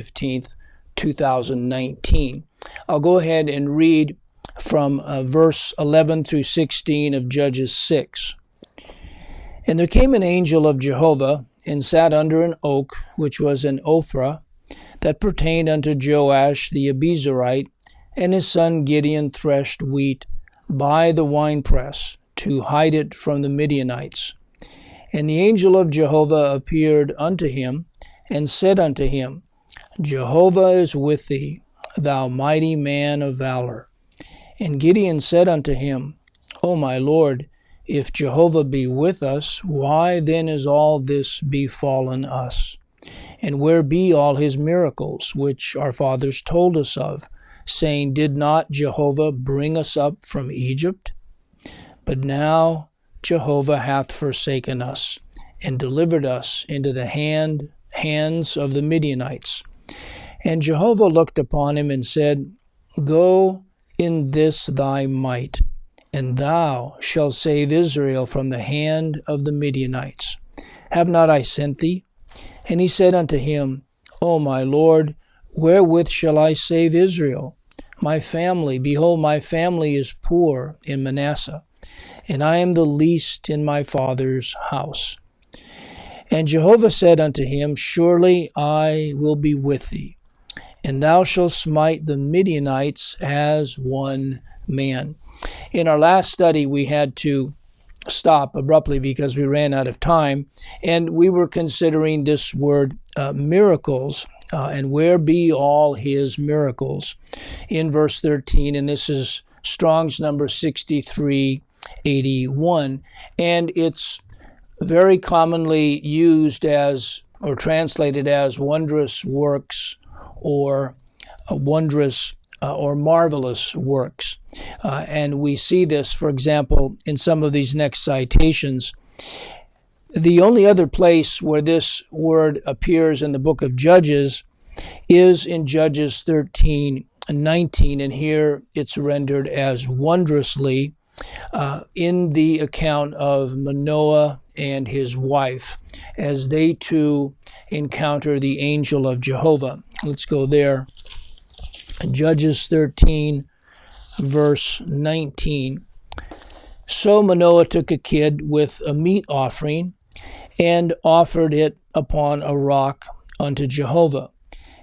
15th, 2019. I'll go ahead and read from verse 11 through 16 of Judges 6. And there came an angel of Jehovah, and sat under an oak, which was in Ophrah, that pertained unto Joash the Abiezrite, and his son Gideon threshed wheat by the winepress, to hide it from the Midianites. And the angel of Jehovah appeared unto him, and said unto him, Jehovah is with thee, thou mighty man of valor. And Gideon said unto him, O my Lord, if Jehovah be with us, why then is all this befallen us? And where be all his miracles, which our fathers told us of, saying, Did not Jehovah bring us up from Egypt? But now Jehovah hath forsaken us, and delivered us into the hands of the Midianites. And Jehovah looked upon him and said, Go in this thy might, and thou shalt save Israel from the hand of the Midianites. Have not I sent thee? And he said unto him, O my Lord, wherewith shall I save Israel? My family, behold, my family is poor in Manasseh, and I am the least in my father's house. And Jehovah said unto him, Surely I will be with thee, and thou shalt smite the Midianites as one man. In our last study, we had to stop abruptly because we ran out of time, and we were considering this word miracles, and where be all his miracles, in verse 13, and this is Strong's number 6381, and it's very commonly used as, or translated as, wondrous works, or wondrous or marvelous works. And we see this, for example, in some of these next citations. The only other place where this word appears in the book of Judges is in Judges 13:19, and here it's rendered as wondrously in the account of Manoah and his wife, as they too encounter the angel of Jehovah. Let's go there. Judges 13, verse 19. So Manoah took a kid with a meat offering and offered it upon a rock unto Jehovah.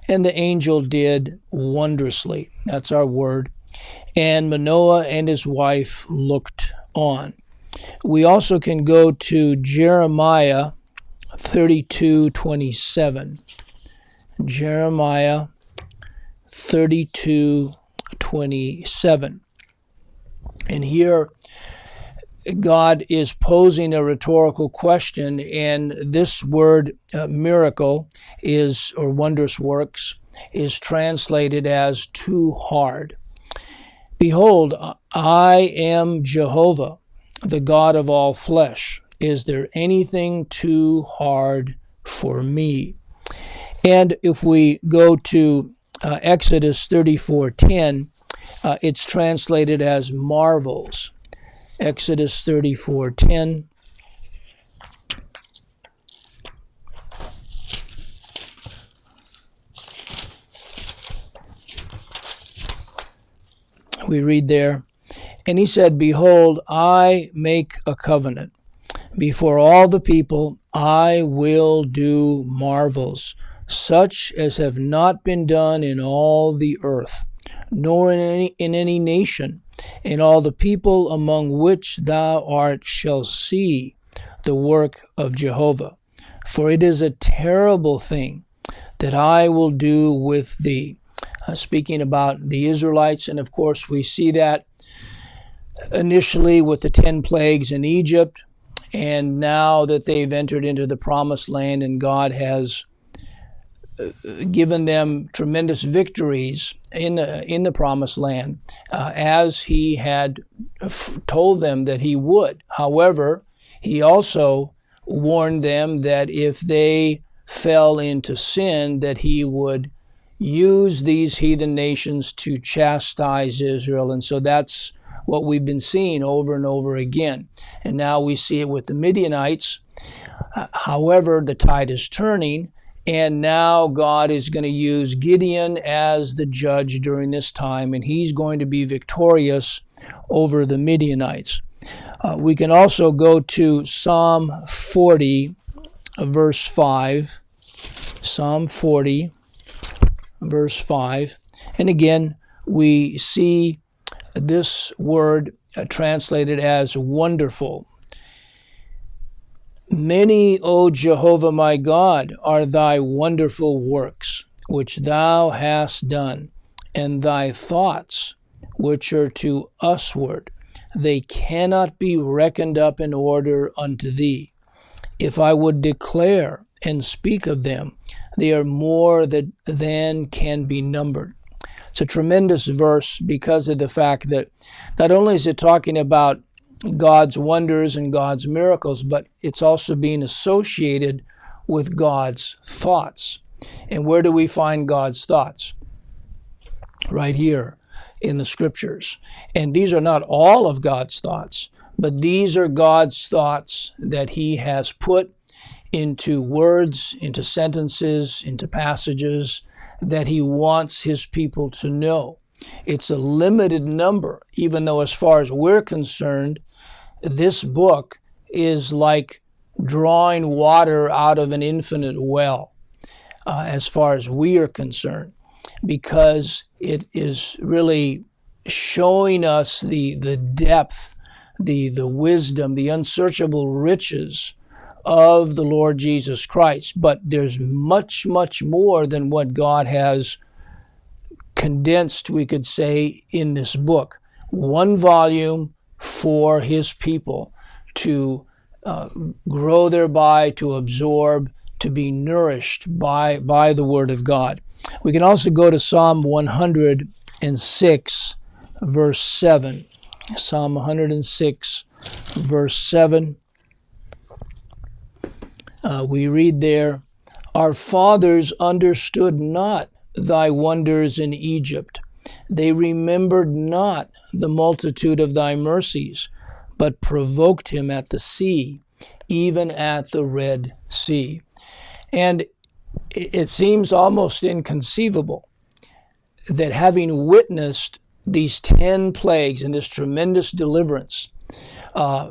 And the angel did wondrously. That's our word. And Manoah and his wife looked on. We also can go to Jeremiah 32:27. Jeremiah 32:27. And here God is posing a rhetorical question, and this word miracle is, or wondrous works, is translated as too hard. Behold, I am Jehovah, the God of all flesh. Is there anything too hard for me? And if we go to Exodus 34:10, it's translated as marvels. Exodus 34:10. We read there, and he said, Behold, I make a covenant. Before all the people, I will do marvels, such as have not been done in all the earth, nor in any nation. And all the people among which thou art shall see the work of Jehovah. For it is a terrible thing that I will do with thee. Speaking about the Israelites, and of course we see that initially with the 10 plagues in Egypt, and now that they've entered into the promised land and God has given them tremendous victories in the promised land, as he had told them that he would. However, he also warned them that if they fell into sin, that he would use these heathen nations to chastise Israel. And so that's what we've been seeing over and over again. And now we see it with the Midianites. However, the tide is turning, And now God is going to use Gideon as the judge during this time, and he's going to be victorious over the Midianites. We can also go to Psalm 40, verse 5. Psalm 40, verse 5. And again, we see this word translated as wonderful. Many, O Jehovah my God, are thy wonderful works, which thou hast done, and thy thoughts, which are to usward. They cannot be reckoned up in order unto thee. If I would declare and speak of them, they are more than can be numbered. It's a tremendous verse because of the fact that not only is it talking about God's wonders and God's miracles, but it's also being associated with God's thoughts. And where do we find God's thoughts? Right here in the scriptures. And these are not all of God's thoughts, but these are God's thoughts that he has put into words, into sentences, into passages that he wants his people to know. It's a limited number, even though as far as we're concerned, this book is like drawing water out of an infinite well, as far as we are concerned, because it is really showing us the depth, the wisdom, the unsearchable riches of the Lord Jesus Christ. But there's much, much more than what God has condensed, we could say, in this book. One volume for his people to grow thereby, to absorb, to be nourished by the Word of God. We can also go to Psalm 106, verse 7. Psalm 106, verse 7. We read there, Our fathers understood not thy wonders in Egypt. They remembered not the multitude of thy mercies, but provoked him at the sea, even at the Red Sea. And it seems almost inconceivable that having witnessed these 10 plagues and this tremendous deliverance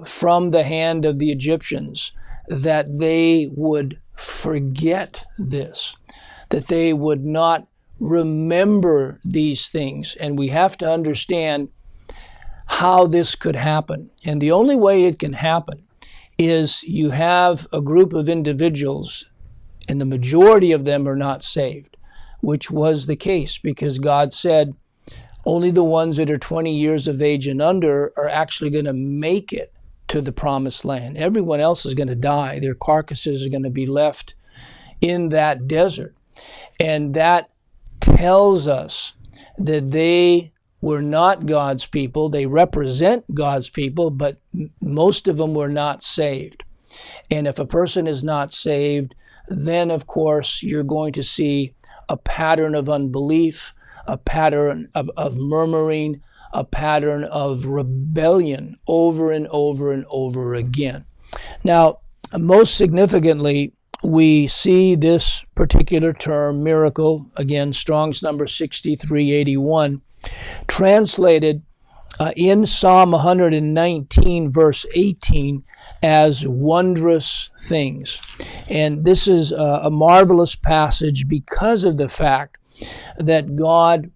from the hand of the Egyptians, that they would forget this, that they would not remember these things. And we have to understand how this could happen. And the only way it can happen is you have a group of individuals, and the majority of them are not saved, which was the case because God said only the ones that are 20 years of age and under are actually going to make it to the promised land. Everyone else is going to die. Their carcasses are going to be left in that desert. And that tells us that they were not God's people. They represent God's people, but most of them were not saved. And if a person is not saved, then of course you're going to see a pattern of unbelief, a pattern of murmuring, a pattern of rebellion over and over and over again. Now, most significantly, we see this particular term, miracle, again, Strong's number 6381, translated in Psalm 119, verse 18, as wondrous things. And this is a marvelous passage because of the fact that God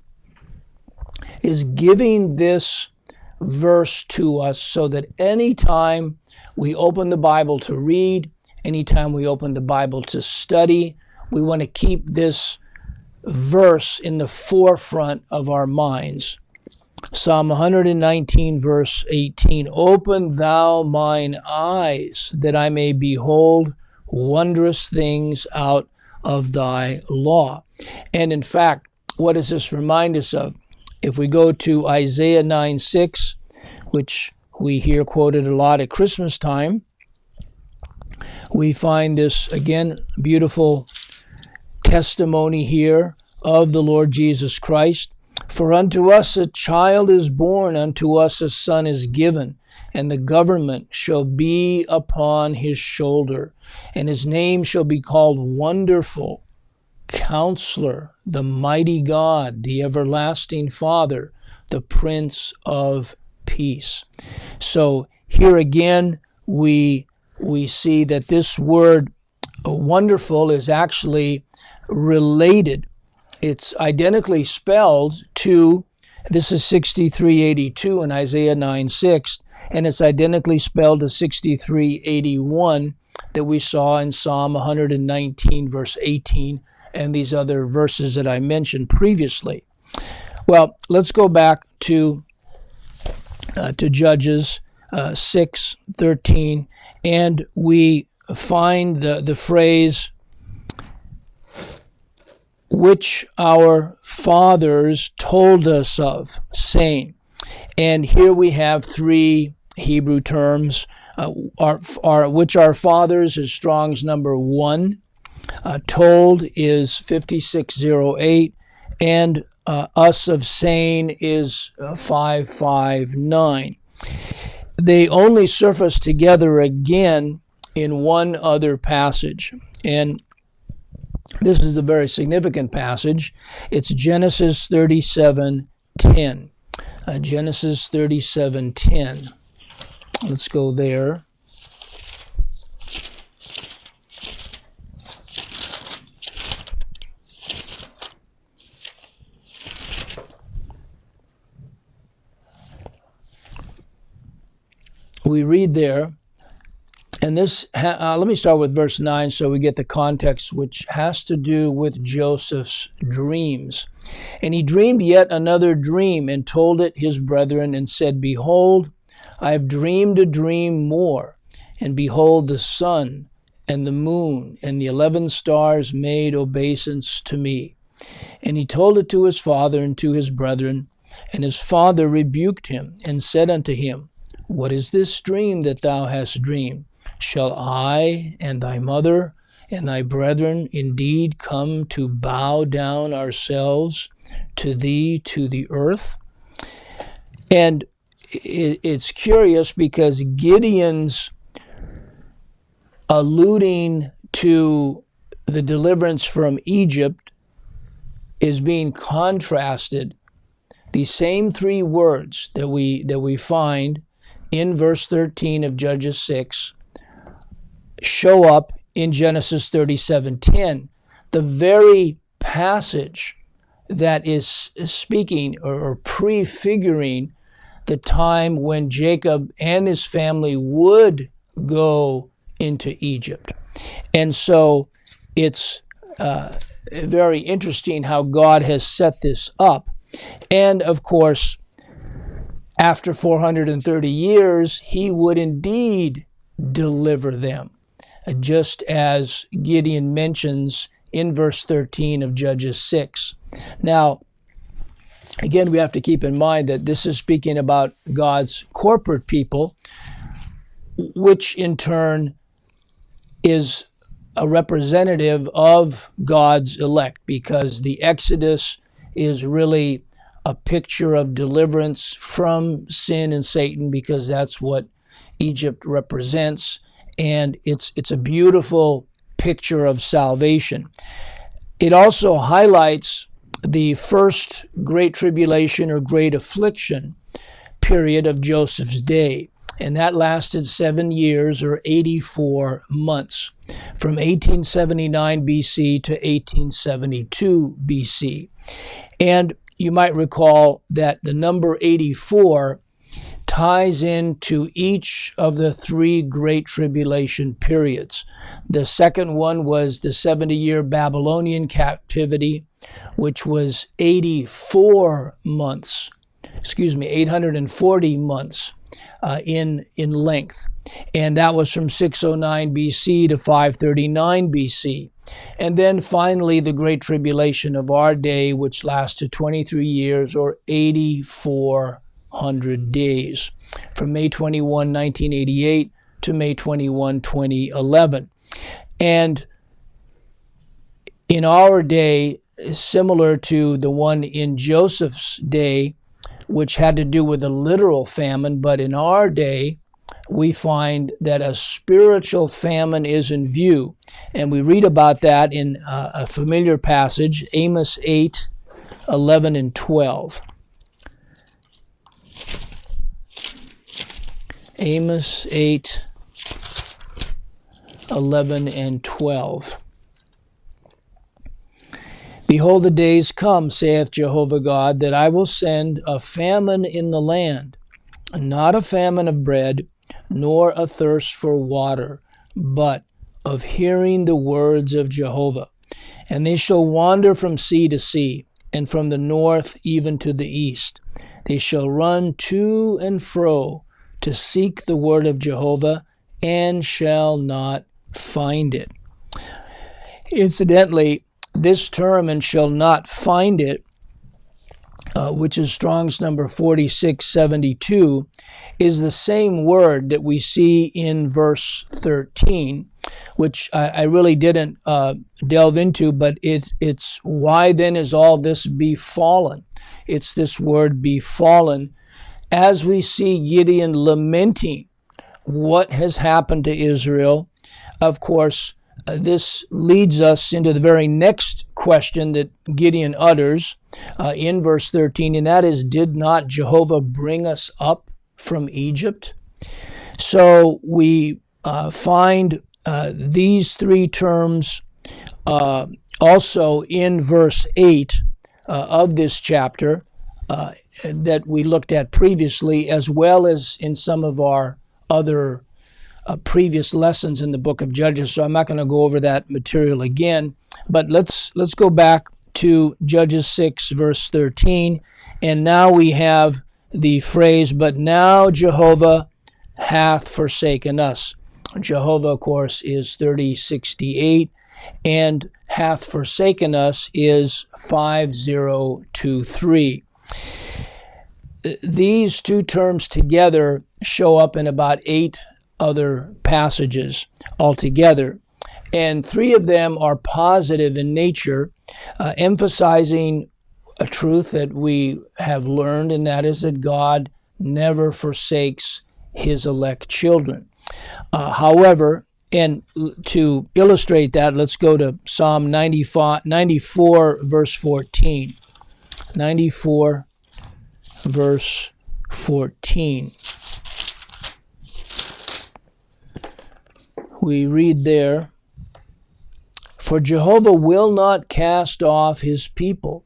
is giving this verse to us so that anytime we open the Bible to read, anytime we open the Bible to study, we want to keep this verse in the forefront of our minds. Psalm 119, verse 18, Open thou mine eyes, that I may behold wondrous things out of thy law. And in fact, what does this remind us of? If we go to Isaiah 9:6, which we hear quoted a lot at Christmas time, we find this, again, beautiful testimony here of the Lord Jesus Christ. For unto us a child is born, unto us a son is given, and the government shall be upon his shoulder, and his name shall be called Wonderful, Counselor, the mighty God, the everlasting Father, the Prince of Peace. So here again, we see that this word wonderful is actually related. It's identically spelled to, this is 6382 in Isaiah 9:6, and it's identically spelled to 6381 that we saw in Psalm 119, verse 18, and these other verses that I mentioned previously. Well, let's go back to Judges 6:13, and we find the phrase, which our fathers told us of, saying. And here we have three Hebrew terms, which our fathers is Strong's number 1, told is 5608, and us of saying is 559. They only surface together again in one other passage, and this is a very significant passage. It's Genesis 37:10. Genesis 37:10. Let's go there. We read there, and this, let me start with verse 9 so we get the context, which has to do with Joseph's dreams. And he dreamed yet another dream and told it his brethren and said, Behold, I have dreamed a dream more. And behold, the sun and the moon and the 11 stars made obeisance to me. And he told it to his father and to his brethren. And his father rebuked him and said unto him, What is this dream that thou hast dreamed? Shall I and thy mother and thy brethren indeed come to bow down ourselves to thee to the earth? And it's curious because Gideon's alluding to the deliverance from Egypt is being contrasted. These same three words that we find in verse 13 of Judges 6 show up in Genesis 37:10. The very passage that is speaking or prefiguring the time when Jacob and his family would go into Egypt. And so it's very interesting how God has set this up. And of course, after 430 years, he would indeed deliver them, just as Gideon mentions in verse 13 of Judges 6. Now, again, we have to keep in mind that this is speaking about God's corporate people, which in turn is a representative of God's elect, because the Exodus is really a picture of deliverance from sin and Satan, because that's what Egypt represents, and it's a beautiful picture of salvation. It also highlights the first Great Tribulation or Great Affliction period of Joseph's day, and that lasted 7 years or 84 months, from 1879 BC to 1872 BC. And you might recall that the number 84 ties into each of the three Great Tribulation periods. The second one was the 70-year Babylonian captivity, which was 840 months in length. And that was from 609 BC to 539 BC. And then finally, the Great Tribulation of our day, which lasted 23 years or 8,400 days, from May 21, 1988 to May 21, 2011. And in our day, similar to the one in Joseph's day, which had to do with a literal famine, but in our day, we find that a spiritual famine is in view. And we read about that in a familiar passage, Amos 8, 11 and 12. Amos 8, 11 and 12. Behold, the days come, saith Jehovah God, that I will send a famine in the land, not a famine of bread, nor a thirst for water, but of hearing the words of Jehovah. And they shall wander from sea to sea, and from the north even to the east. They shall run to and fro to seek the word of Jehovah, and shall not find it. Incidentally, this term, and shall not find it, which is Strong's number 4672, is the same word that we see in verse 13, which I really didn't delve into, but it's why then is all this befallen? It's this word befallen, as we see Gideon lamenting what has happened to Israel. Of course, this leads us into the very next question that Gideon utters in verse 13, and that is, did not Jehovah bring us up from Egypt? So we find these three terms also in verse 8 of this chapter that we looked at previously, as well as in some of our other previous lessons in the book of Judges. So I'm not going to go over that material again, but let's go back to Judges 6 verse 13, and now we have the phrase, but now Jehovah hath forsaken us. Jehovah, of course, is 3068, and hath forsaken us is 5023. These two terms together show up in about 8 other passages altogether, and 3 of them are positive in nature, emphasizing a truth that we have learned, and that is that God never forsakes his elect children. However, and to illustrate that, let's go to Psalm 94 verse 14. 94 verse 14. We read there, for Jehovah will not cast off his people,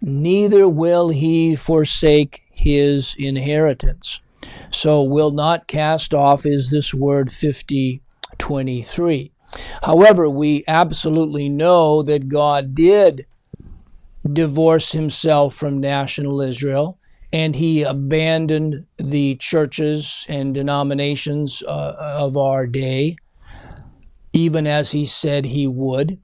neither will he forsake his inheritance. So will not cast off is this word 5023. However, we absolutely know that God did divorce himself from national Israel, and he abandoned the churches and denominations of our day, even as he said he would.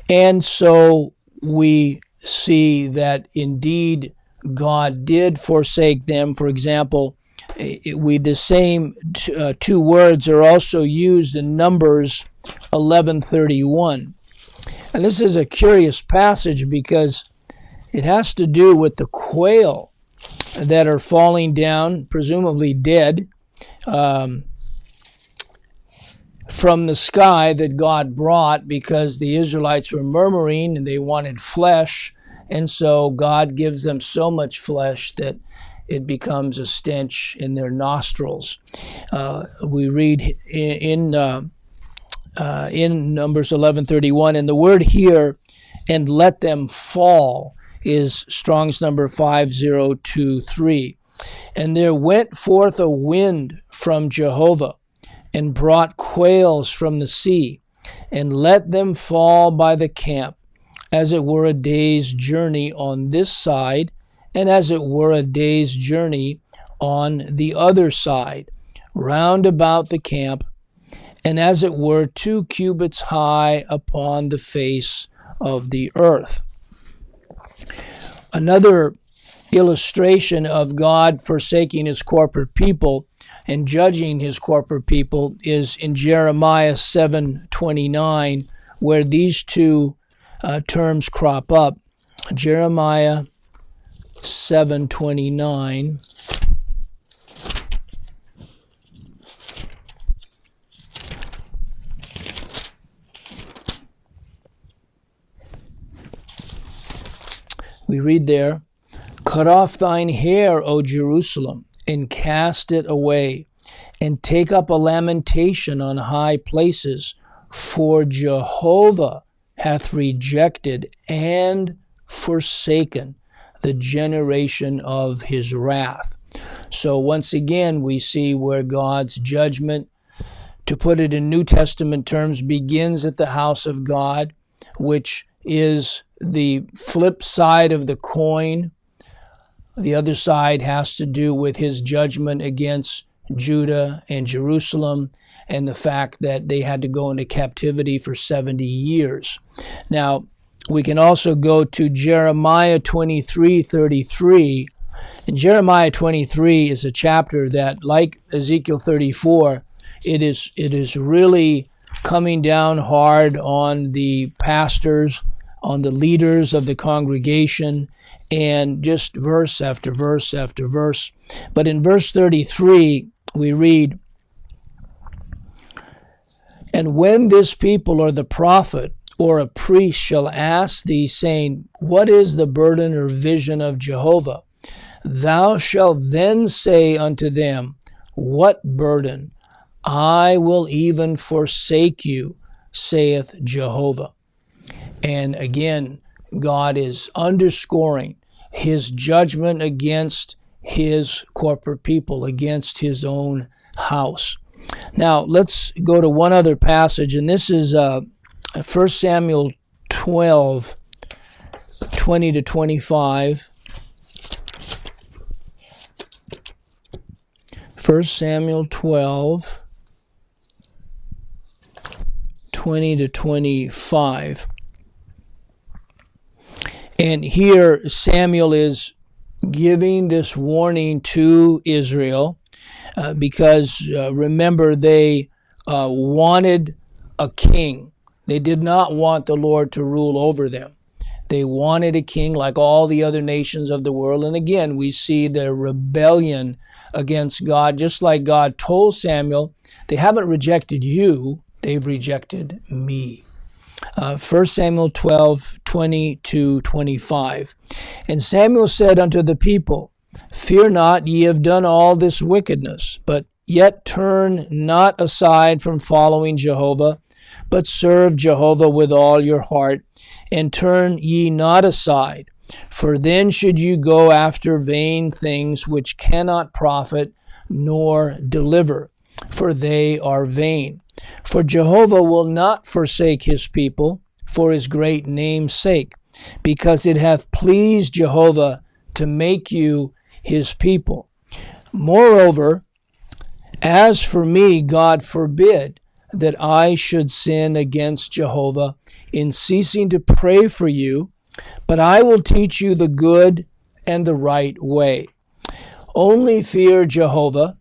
And so we see that indeed God did forsake them. For example, the same 2 words are also used in Numbers 11:31. And this is a curious passage because it has to do with the quail that are falling down, presumably dead, from the sky that God brought because the Israelites were murmuring and they wanted flesh. And so God gives them so much flesh that it becomes a stench in their nostrils. We read in Numbers 11:31, and the word here, and let them fall, is Strong's number 5023. And there went forth a wind from Jehovah, and brought quails from the sea, and let them fall by the camp, as it were a day's journey on this side, and as it were a day's journey on the other side, round about the camp, and as it were 2 cubits high upon the face of the earth. Another illustration of God forsaking his corporate people and judging his corporate people is in Jeremiah 7:29, where these 2 terms crop up. Jeremiah 7:29. We read there, cut off thine hair, O Jerusalem, and cast it away, and take up a lamentation on high places, for Jehovah hath rejected and forsaken the generation of his wrath. So once again, we see where God's judgment, to put it in New Testament terms, begins at the house of God, which is the flip side of the coin. The other side has to do with his judgment against Judah and Jerusalem, and the fact that they had to go into captivity for 70 years. Now, we can also go to Jeremiah 23:33. And Jeremiah 23 is a chapter that, like Ezekiel 34, it is really coming down hard on the pastors, on the leaders of the congregation, and just verse after verse after verse. But in verse 33, we read, and when this people or the prophet or a priest shall ask thee, saying, what is the burden or vision of Jehovah? Thou shalt then say unto them, what burden? I will even forsake you, saith Jehovah. And again, God is underscoring his judgment against his corporate people, against his own house. Now, let's go to one other passage, and this is 1 Samuel 12, 20 to 25. 1 Samuel 12, 20 to 25. And here Samuel is giving this warning to Israel because remember, they wanted a king. They did not want the Lord to rule over them. They wanted a king like all the other nations of the world. And again, we see their rebellion against God, just like God told Samuel, they haven't rejected you, they've rejected me. 1 Samuel 12, 20 to 25. And Samuel said unto the people, fear not, ye have done all this wickedness, but yet turn not aside from following Jehovah, but serve Jehovah with all your heart, and turn ye not aside. For then should you go after vain things which cannot profit nor deliver, for they are vain. For Jehovah will not forsake his people for his great name's sake, because it hath pleased Jehovah to make you his people. Moreover, as for me, God forbid that I should sin against Jehovah in ceasing to pray for you, but I will teach you the good and the right way. Only fear Jehovah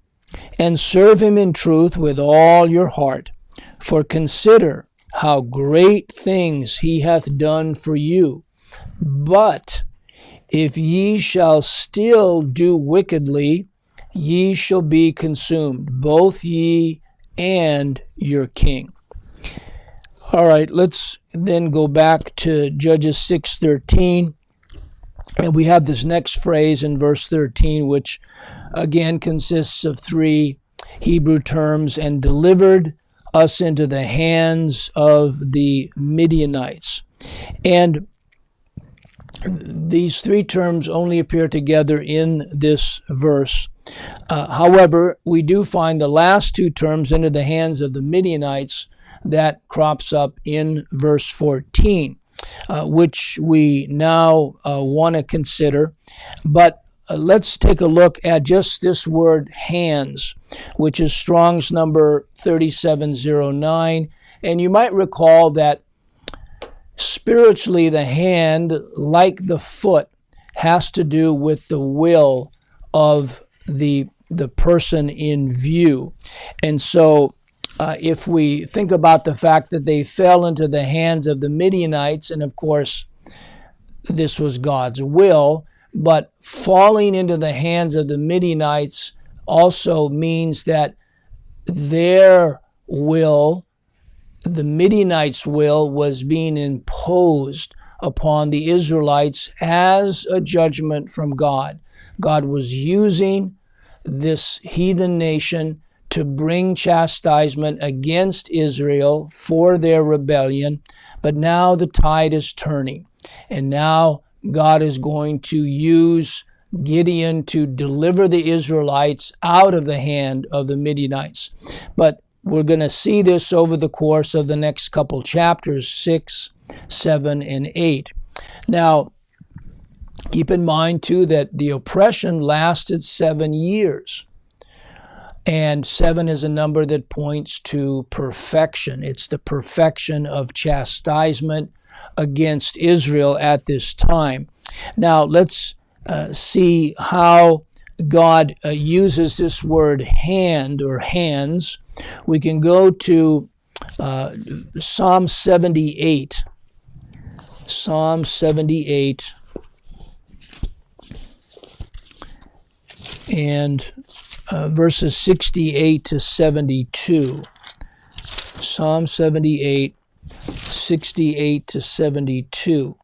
and serve him in truth with all your heart. For consider how great things he hath done for you. But if ye shall still do wickedly, ye shall be consumed, both ye and your king. All right, let's then go back to Judges 6:13. And we have this next phrase in verse 13, which again consists of three Hebrew terms, and delivered us into the hands of the Midianites. And these three terms only appear together in this verse. However, we do find the last two terms, into the hands of the Midianites, that crops up in verse 14, which we now want to consider. But let's take a look at just this word hands, which is Strong's number 3709. And you might recall that spiritually the hand, like the foot, has to do with the will of the person in view. And so if we think about the fact that they fell into the hands of the Midianites, and of course this was God's will, but falling into the hands of the Midianites also means that their will, the Midianites' will, was being imposed upon the Israelites as a judgment from God. God was using this heathen nation to bring chastisement against Israel for their rebellion, but now the tide is turning, and now God is going to use Gideon to deliver the Israelites out of the hand of the Midianites. But we're going to see this over the course of the next couple chapters, 6, 7, and 8. Now, keep in mind, too, that the oppression lasted 7 years. And 7 is a number that points to perfection. It's the perfection of chastisement against Israel at this time. Now, let's see how God uses this word hand or hands. We can go to Psalm 78. Psalm 78. And verses 68 to 72. Psalm 78, 68 to 72.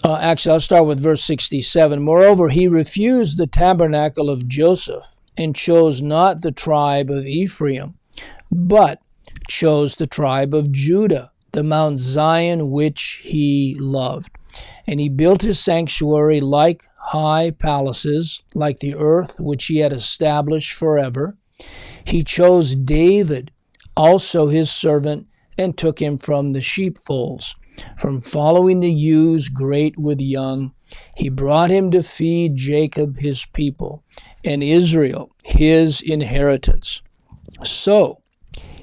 Actually, I'll start with verse 67. Moreover, he refused the tabernacle of Joseph and chose not the tribe of Ephraim, but chose the tribe of Judah, the Mount Zion which he loved. And he built his sanctuary like high palaces, like the earth which he had established forever. He chose David, also his servant, and took him from the sheepfolds, from following the ewes great with young. He brought him to feed Jacob his people, and Israel his inheritance. So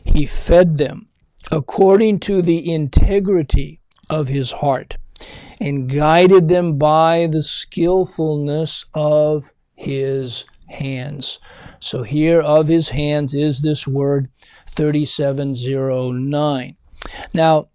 he fed them according to the integrity of his heart, and guided them by the skillfulness of his hands. So here of his hands is this word 3709. Now,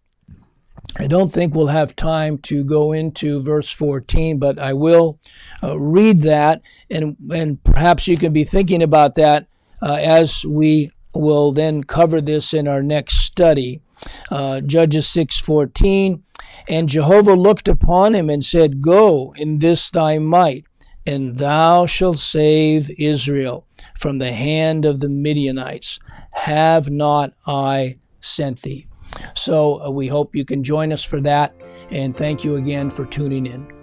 I don't think we'll have time to go into verse 14, but I will read that, and perhaps you can be thinking about that as we will then cover this in our next study. Judges 6:14, and Jehovah looked upon him and said, Go in this thy might, and thou shalt save Israel from the hand of the Midianites. Have not I sent thee? So we hope you can join us for that, and thank you again for tuning in.